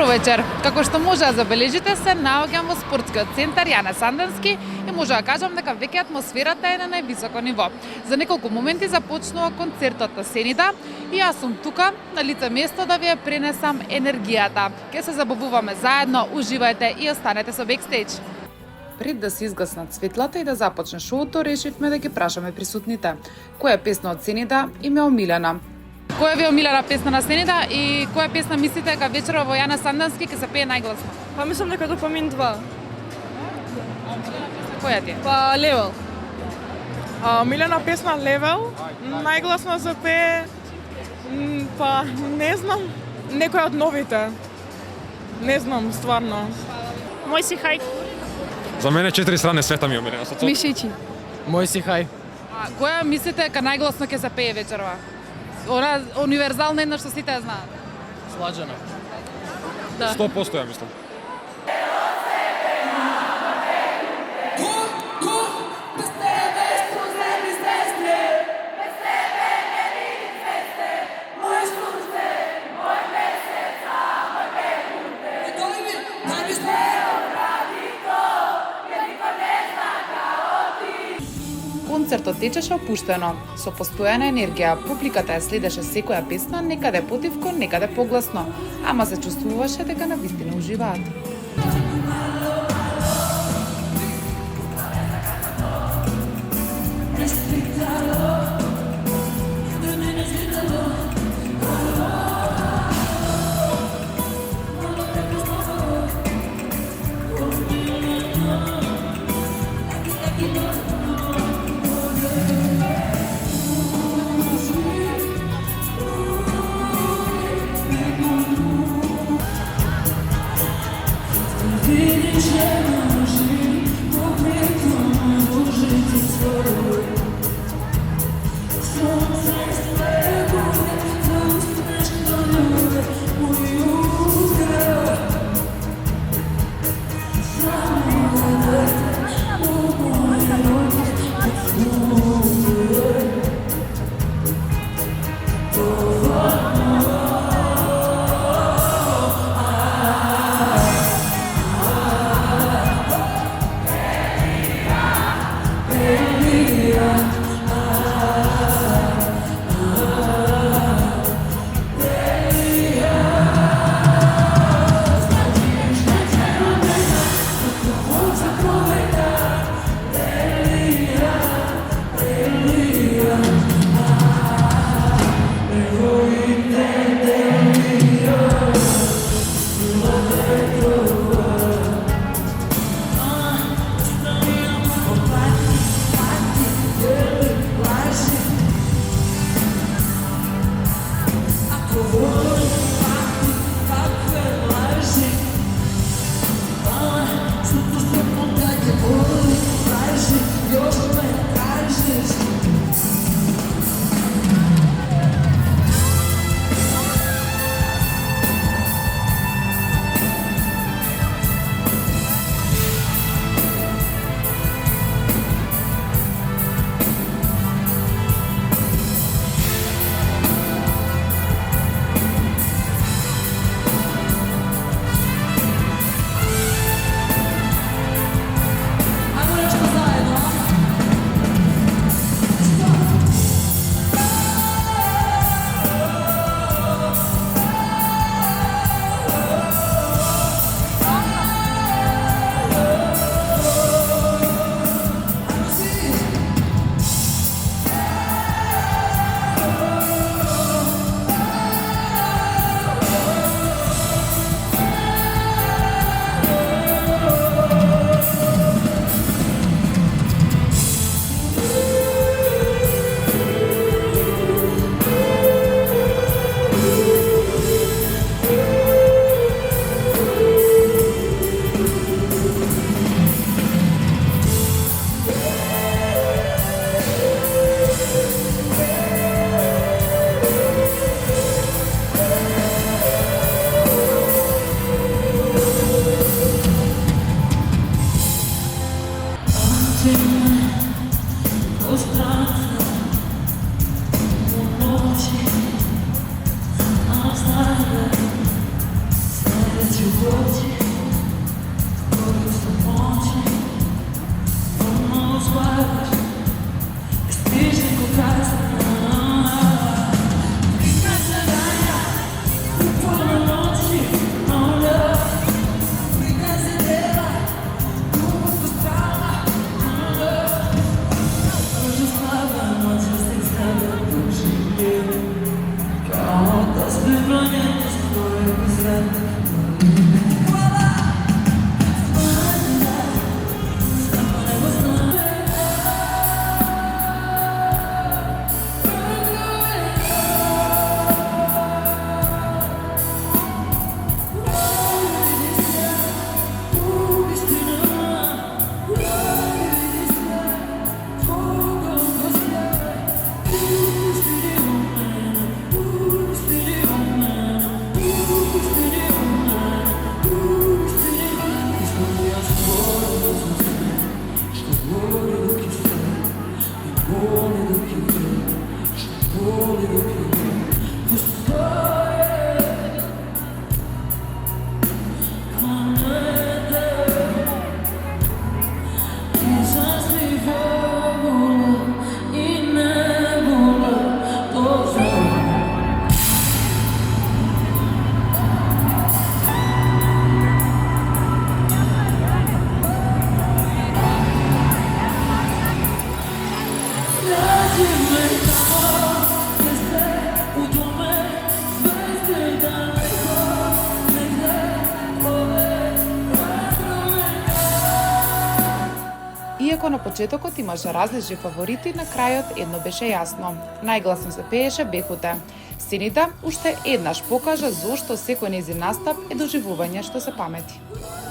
Добро вечер. Како што може да забележите, се наоѓам во спортскиот центар Јане Санденски и може да кажам дека веќе атмосферата е на највисоко ниво. За неколку моменти започнува концертот на сцената и јас сум тука на лице место да ви ја пренесам енергијата. Ке се забавуваме заедно, уживајте и останете со Бекстејдж. Пред да се изгаснат светлата и да започне шоуто, решивме да ги прашаме присутните. Која песна од сцената им е омилена? Која ви е омилена песна на сцената и која песна мислите дека вечерва во Јане Санденски ќе се пее најгласно? Па мислам дека Допамин 2. Која ти е? Па Левел. Омилена песна Левел, најгласно се пее, па не знам, некоја од новите. Не знам, стварно. Мој си хај. За мене 4 страни света ми е омилена. Мишичи. Мој си хај. Која мислите дека најгласно ќе се пее вечерва? Она универзална една што сите ја знаат. Сладжана. Да. 100% ја мислам. Концертот течеше опуштено, со постојана енергија. Публиката ја следеше секоја песна, некаде потивко, некаде погласно, ама се чувствуваше дека навистина уживаат. Иако на почетокот имаше различни фаворити, на крајот едно беше јасно. Најгласно се пееше Бехуте. Сцените уште еднаш покажа зошто секој нејзин настап е доживување што се памети.